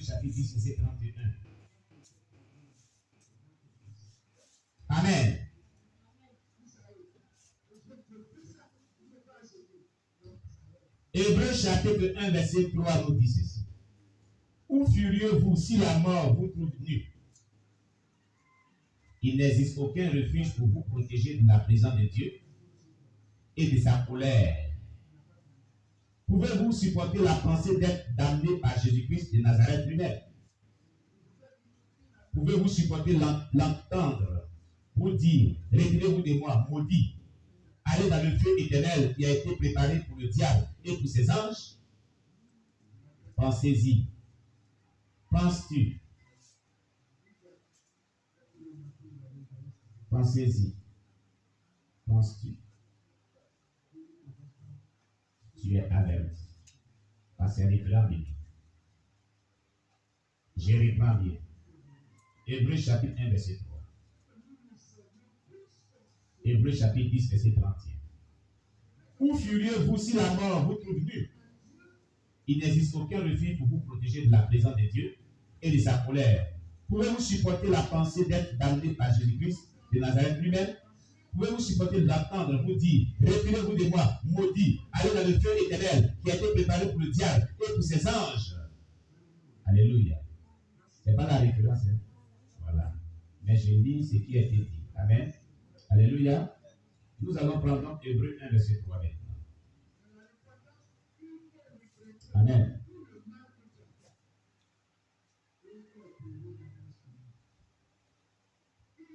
Hébreux chapitre 10, verset 31. Amen. Hébreux chapitre 1, verset 3 nous dit ceci. Où furieux-vous si la mort vous trouve nu? Il n'existe aucun refuge pour vous protéger de la présence de Dieu et de sa colère. Pouvez-vous supporter la pensée d'être damné par Jésus-Christ de Nazareth lui-même? Pouvez-vous supporter l'entendre vous dire, retirez-vous de moi, maudit, allez dans le feu éternel qui a été préparé pour le diable et pour ses anges? Pensez-y. Penses-tu? Pensez-y. Penses-tu? Tu es averti. Parce que c'est référent biblique. Je reprends bien. Hébreux chapitre 1, verset 3. Hébreux chapitre 10, verset 31. Où furieux-vous si la mort vous trouve nu? Il n'existe aucun refuge pour vous protéger de la présence de Dieu et de sa colère. Pouvez-vous supporter la pensée d'être damné par Jésus-Christ de Nazareth lui-même? Pouvez-vous supporter d'entendre vous dire, retirez-vous de moi, maudit, allez dans le feu éternel qui a été préparé pour le diable et pour ses anges? Alléluia. Ce n'est pas la référence. Hein? Voilà. Mais je lis ce qui a été dit. Amen. Alléluia. Nous allons prendre donc Hébreux 1, verset 3 maintenant. Amen.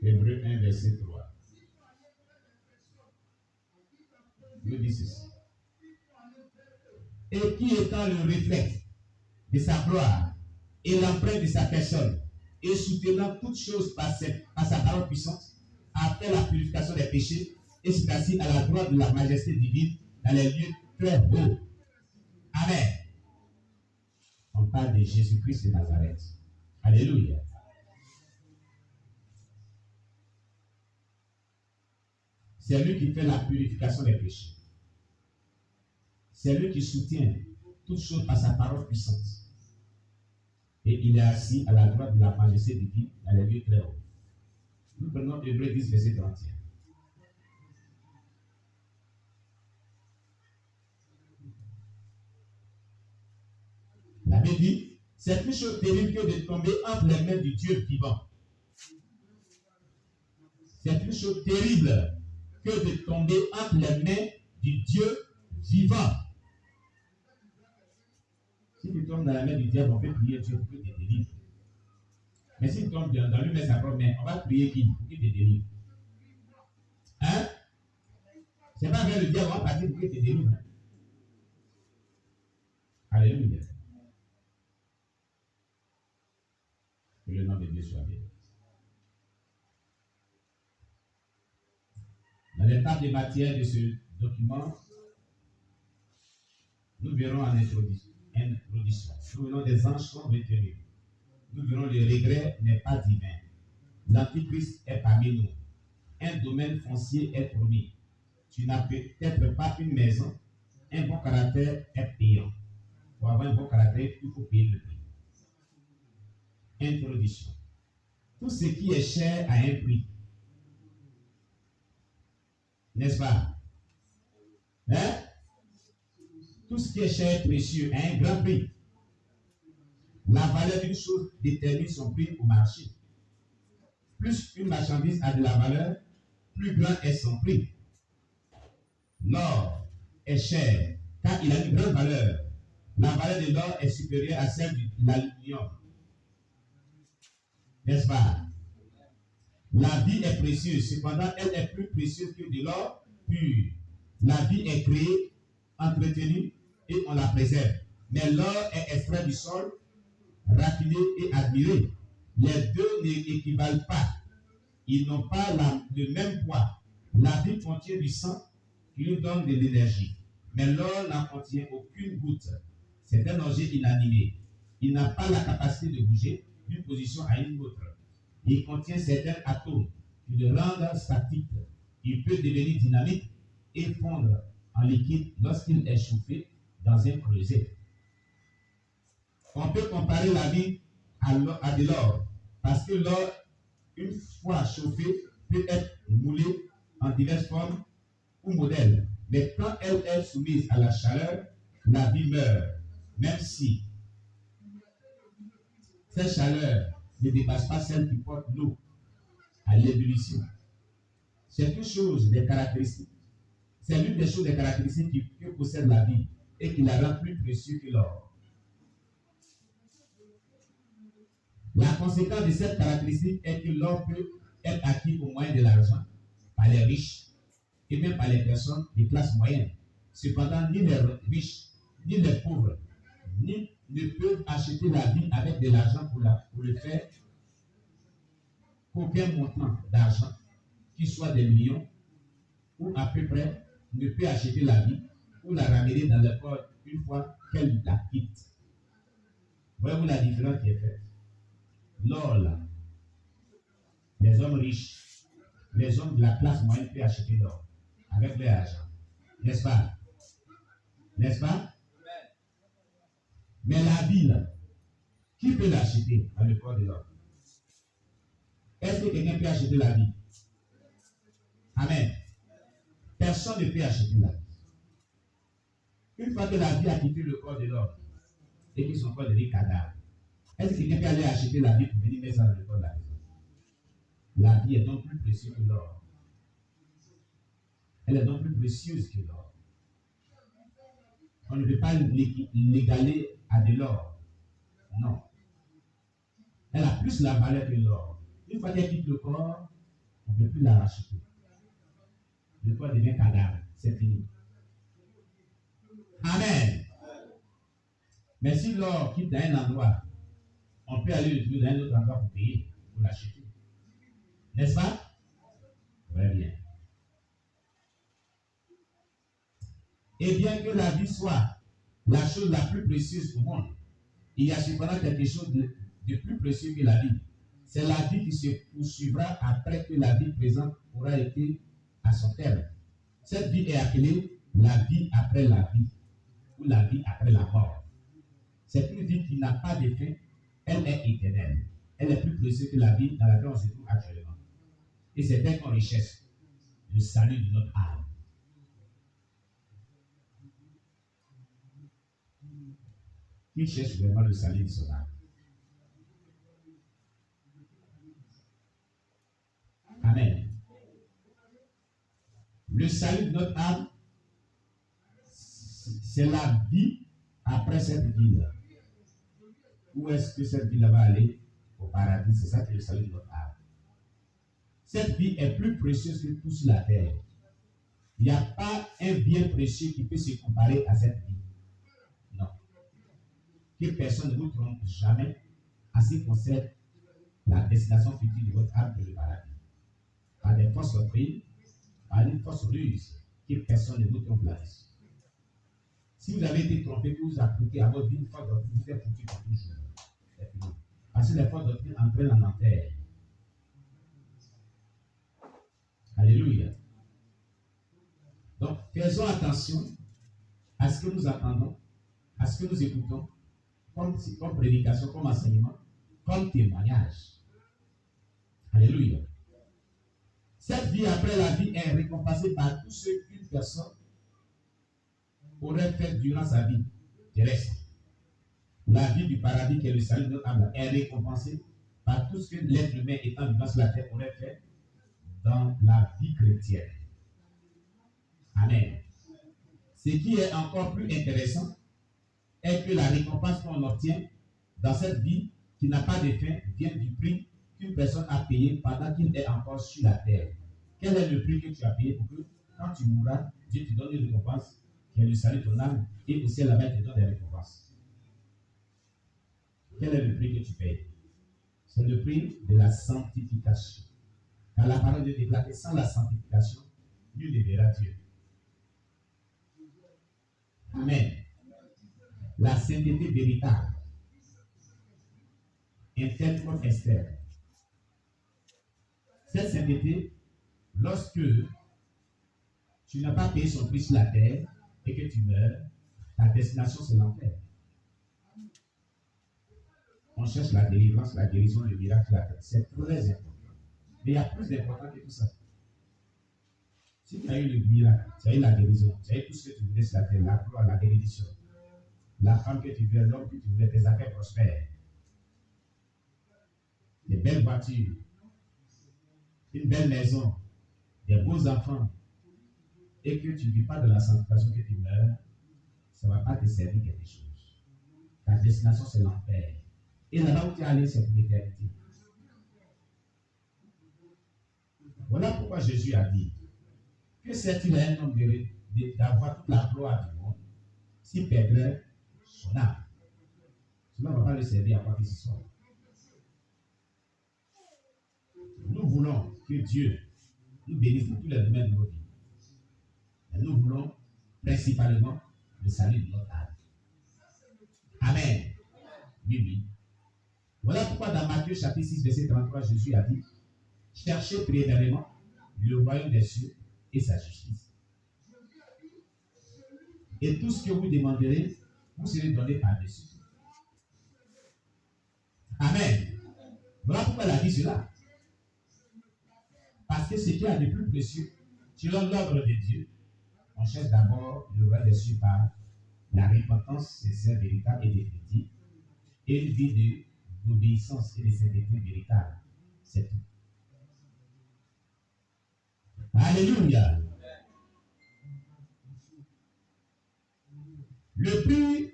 Hébreux 1, verset 3. Nous dit ceci. Et qui étant le reflet de sa gloire et l'empreinte de sa personne, et soutenant toutes choses par sa parole puissante, a fait la purification des péchés et s'est assis à la droite de la majesté divine dans les lieux très hauts. Amen. On parle de Jésus-Christ de Nazareth. Alléluia. C'est lui qui fait la purification des péchés. C'est lui qui soutient toutes choses par sa parole puissante. Et il est assis à la droite de la majesté divine dans les lieux très hauts. Nous prenons Hébreux 10, verset 31. La Bible dit, c'est plus chose terrible que de tomber entre les mains du Dieu vivant. C'est plus chose terrible que de tomber entre les mains du Dieu vivant. Si tu tombes dans la main du diable, on peut prier Dieu pour qu'il te délivre. Mais si tu tombes dans lui, mais sa propre main, on va prier qui? Pour qu'il te délivre. Hein? C'est pas vers le diable, on va partir pour qu'il te délivre. Hein? Alléluia. Que le nom de Dieu soit béni. Dans l'étape de matière de ce document, nous verrons en introduction. Nous verrons des anges sont retenus. Nous verrons le regret n'est pas divin. L'antichrist est parmi nous. Un domaine foncier est promis. Tu n'as peut-être pas une maison. Un bon caractère est payant. Pour avoir un bon caractère, il faut payer le prix. Introduction. Tout ce qui est cher a un prix. N'est-ce pas? Hein? Tout ce qui est cher et précieux a un grand prix. La valeur d'une chose détermine son prix au marché. Plus une marchandise a de la valeur, plus grand est son prix. L'or est cher car il a une grande valeur. La valeur de l'or est supérieure à celle de l'aluminium. N'est-ce pas? La vie est précieuse, cependant elle est plus précieuse que de l'or pur. La vie est créée, entretenue et on la préserve. Mais l'or est extrait du sol, raffiné et admiré. Les deux n'équivalent pas. Ils n'ont pas le même poids. La vie contient du sang qui nous donne de l'énergie. Mais l'or n'en contient aucune goutte. C'est un objet inanimé. Il n'a pas la capacité de bouger d'une position à une autre. Il contient certains atomes qui le rendent statique. Il peut devenir dynamique et fondre en liquide lorsqu'il est chauffé dans un creuset. On peut comparer la vie à de l'or, parce que l'or, une fois chauffé, peut être moulé en diverses formes ou modèles. Mais quand elle est soumise à la chaleur, la vie meurt, même si cette chaleur ne dépasse pas celle qui porte l'eau à l'ébullition. C'est une chose des caractéristiques. C'est l'une des choses des caractéristiques que possède la vie et qui la rend plus précieuse que l'or. La conséquence de cette caractéristique est que l'or peut être acquis au moyen de l'argent par les riches et même par les personnes de classe moyenne. Cependant, ni les riches, ni les pauvres, ni ne peuvent acheter la vie avec de l'argent pour le faire. Aucun montant d'argent, qui soit des millions ou à peu près, ne peut acheter la vie ou la ramener dans le corps une fois qu'elle la quitte. Voyez-vous la différence qui est faite? L'or, là, les hommes riches, les hommes de la classe moyenne peuvent acheter l'or avec leur argent. N'est-ce pas? N'est-ce pas? Mais la vie, là, qui peut l'acheter dans le corps de l'homme? Est-ce que quelqu'un peut acheter la vie? Amen. Personne ne peut acheter la vie. Une fois que la vie a quitté le corps de l'homme et que son corps devient cadavre, est-ce que quelqu'un peut aller acheter la vie pour venir mettre ça dans le corps de la maison? La vie est donc plus précieuse que l'or. Elle est donc plus précieuse que l'or. On ne peut pas l'égaler à de l'or. Non. Elle a plus la valeur que l'or. Une fois qu'elle quitte le corps, on ne peut plus la racheter. Le corps devient cadavre. C'est fini. Amen. Mais si l'or quitte dans un endroit, on peut aller le trouver dans un autre endroit pour payer, pour l'acheter. N'est-ce pas? Très bien. Et bien que la vie soit la chose la plus précieuse au monde, il y a cependant quelque chose de plus précieux que la vie. C'est la vie qui se poursuivra après que la vie présente aura été à son terme. Cette vie est appelée la vie après la vie, ou la vie après la mort. C'est une vie qui n'a pas de fin, elle est éternelle. Elle est plus précieuse que la vie dans laquelle on se trouve actuellement. Et c'est elle qu'on recherche, le salut de notre âme. Qui cherche vraiment le salut de son âme? Amen. Le salut de notre âme, c'est la vie après cette vie-là. Où est-ce que cette vie-là va aller? Au paradis. C'est ça qui est le salut de notre âme. Cette vie est plus précieuse que tout sur la terre. Il n'y a pas un bien précieux qui peut se comparer à cette vie. Non. Que personne ne vous trompe jamais en ce qui concerne la destination future de votre âme pour le paradis. Par des fausses doctrines, par une fausse ruse, que personne ne vous trompe là-dessus. Si vous avez été trompé, que vous appliquez à votre vie une fausse doctrine, vous êtes foutu pour toujours. C'est fini. Parce que les fausses doctrines entraînent en enfer. Alléluia. Donc, faisons attention à ce que nous attendons, à ce que nous écoutons, comme prédication, comme enseignement, comme témoignage. Alléluia. Cette vie après la vie est récompensée par tout ce qu'une personne aurait fait durant sa vie terrestre. La vie du paradis qui est le salut de notre âme est récompensée par tout ce que l'être humain étant vivant sur la terre aurait fait dans la vie chrétienne. Amen. Ce qui est encore plus intéressant est que la récompense qu'on obtient dans cette vie qui n'a pas de fin vient du prix qu'une personne a payé pendant qu'il est encore sur la terre. Quel est le prix que tu as payé pour que quand tu mourras, Dieu te donne une récompense qui est le salut de ton âme et aussi la main te donne des récompenses? Quel est le prix que tu payes? C'est le prix de la sanctification. Car la parole de Dieu déclare que sans la sanctification, nul ne verra Dieu. Amen. La sainteté véritable intègre externe. Cette sainteté, lorsque tu n'as pas payé son prix sur la terre et que tu meurs, ta destination c'est l'enfer. On cherche la délivrance, la guérison, le miracle, la paix. C'est très important. Mais il y a plus d'important que tout ça. Si tu as eu le miracle, tu as eu la guérison, tu as eu tout ce que tu voulais sur la terre, la gloire, la bénédiction, la femme que tu veux, l'homme que tu voulais, tes affaires prospères, des belles voitures, une belle maison, des beaux enfants, et que tu ne vis pas de la sanctification, que tu meurs, ça ne va pas te servir quelque chose. Ta destination, c'est l'enfer. Et là-bas où tu es allé, c'est pour l'éternité. Voilà pourquoi Jésus a dit que sert-il à un homme d'avoir toute la gloire du monde s'il perdrait son âme? Cela ne va pas le servir à quoi que ce soit. Nous voulons que Dieu nous bénisse dans tous les domaines de nos vies. Mais nous voulons principalement le salut de notre âme. Amen. Oui, oui. Voilà pourquoi dans Matthieu chapitre 6, verset 33, Jésus a dit: cherchez premièrement le royaume des cieux et sa justice. Et tout ce que vous demanderez, vous serez donné par-dessus. Amen. Voilà pourquoi il a dit cela. Parce que ce qui a de plus précieux, selon l'ordre de Dieu, on cherche d'abord le royaume des cieux par la repentance sincère, véritable et définitive, et une vie d'obéissance et de sainteté véritable. C'est tout. Alléluia. Le prix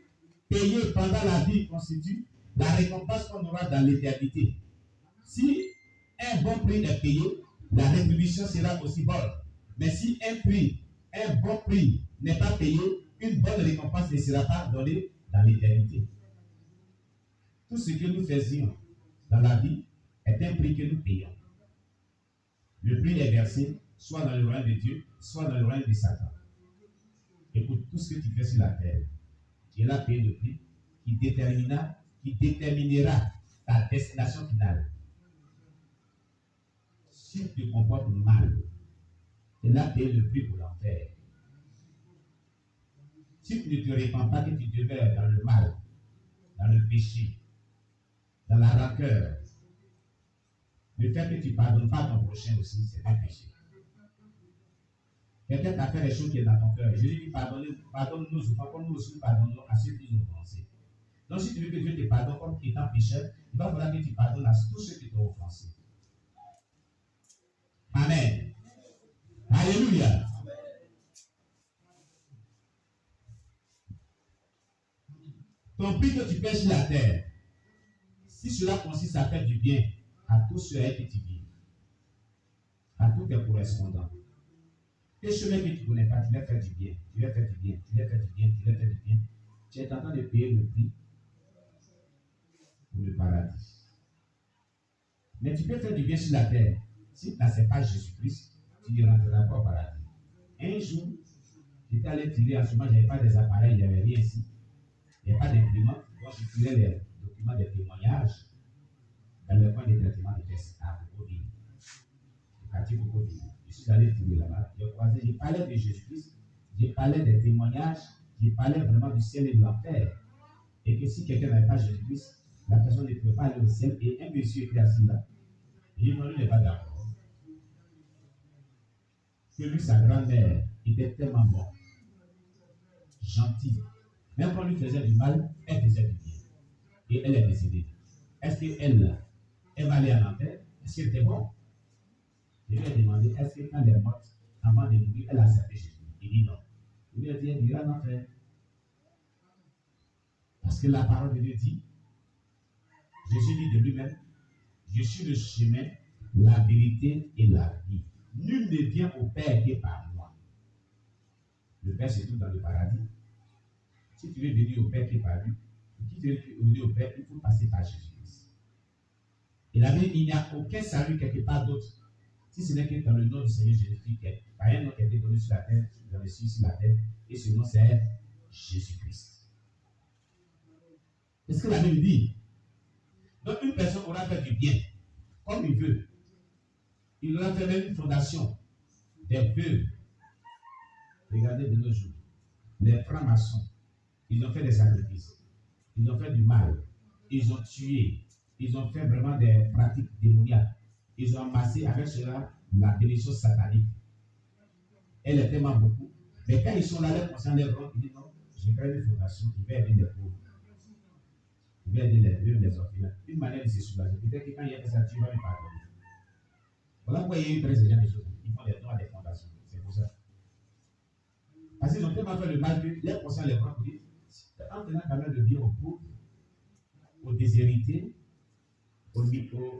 payé pendant la vie constitue la récompense qu'on aura dans l'éternité. Si un bon prix est payé, la rétribution sera aussi bonne. Mais si un bon prix n'est pas payé, une bonne récompense ne sera pas donnée dans l'éternité. Tout ce que nous faisions dans la vie est un prix que nous payons. Le prix est versé soit dans le royaume de Dieu, soit dans le royaume de Satan. Et pour tout ce que tu fais sur la terre, Dieu a payé le prix qui déterminera ta destination finale. Si tu te comportes mal, il a payé le prix pour l'enfer. Si tu ne te répands pas, que tu demeures dans le mal, dans le péché, dans la rancœur, le fait que tu ne pardonnes pas ton prochain aussi, c'est un péché. Quelqu'un t'a fait les choses qui sont dans ton cœur. Jésus dit: pardonne nos offenses comme nous aussi pardonnons à ceux qui nous ont offensés. Donc, si tu veux que Dieu te pardonne comme étant pécheur, il va falloir que tu pardonnes à tous ceux qui t'ont offensé. Amen. Alléluia. Ton prix que tu paies sur la terre, si cela consiste à faire du bien à tous ceux avec qui tu vis, à tous tes correspondants, tes chemins que tu ne connais pas, tu leur fais du bien, tu leur fais du bien, tu leur fais du bien, tu leur fais du bien. Tu es en train de payer le prix pour le paradis. Mais tu peux faire du bien sur la terre. Si tu n'acceptes pas Jésus-Christ, tu ne rentreras pas au paradis. Un jour, j'étais allé tirer, en ce moment, je n'avais pas des appareils, il n'y avait rien ici. Il n'y avait pas d'imprimante, donc je tirais les documents de témoignage dans le point de traitement de tests à Cocodile. Le quartier Cocodile. Je suis allé tirer là-bas, j'ai parlé de Jésus-Christ, j'ai parlé des témoignages, j'ai parlé vraiment du ciel et de l'enfer. Et que si quelqu'un n'avait pas Jésus-Christ, la personne ne pouvait pas aller au ciel. Et un monsieur était assis là. Il n'est pas d'accord. Que lui, sa grand-mère, était tellement bon, gentil. Même quand on lui faisait du mal, elle faisait du bien. Et elle est décédée. Est-ce qu'elle va aller en enfer? Est-ce qu'elle était bon? Je lui ai demandé, est-ce que quand elle est morte, avant de mourir, elle a accepté Jésus? Il dit non. Il lui a dit, elle ira en enfer. Parce que la parole de Dieu dit, Jésus dit de lui-même: je suis le chemin, la vérité et la vie. Nul ne vient au Père que par moi. Le Père se trouve dans le paradis. Si tu veux venir au Père que par lui, si tu veux venir au Père, il faut passer par Jésus-Christ. Et la Bible, il n'y a aucun salut quelque part d'autre, si ce n'est que dans le nom du Seigneur Jésus-Christ, par un nom qui a été donné sur la terre, dans le ciel, sur la terre, et ce nom c'est Jésus-Christ. C'est ce que la Bible dit. Donc une personne aura fait du bien, comme il veut. Il aura fait même une fondation, des vœux. Regardez de nos jours, les francs-maçons, ils ont fait des sacrifices, ils ont fait du mal, ils ont tué, ils ont fait vraiment des pratiques démoniaques. Ils ont amassé avec cela la bénédiction satanique. Elle est tellement beaucoup. Mais quand ils sont là, les conscients les bras, ils disent non, j'ai créé une fondation qui va aider les pauvres. Il va aider les orphelins. Une manière de se soulager. Peut-être que quand il y a des actions, il va me pardonner. Voilà pourquoi il y a eu très des choses. Ils font des dons à des fondations. C'est pour ça. Parce qu'ils ont tellement fait le mal que les conscients les bras, ils disent en tenant quand même le bien aux pauvres, aux déshérités, aux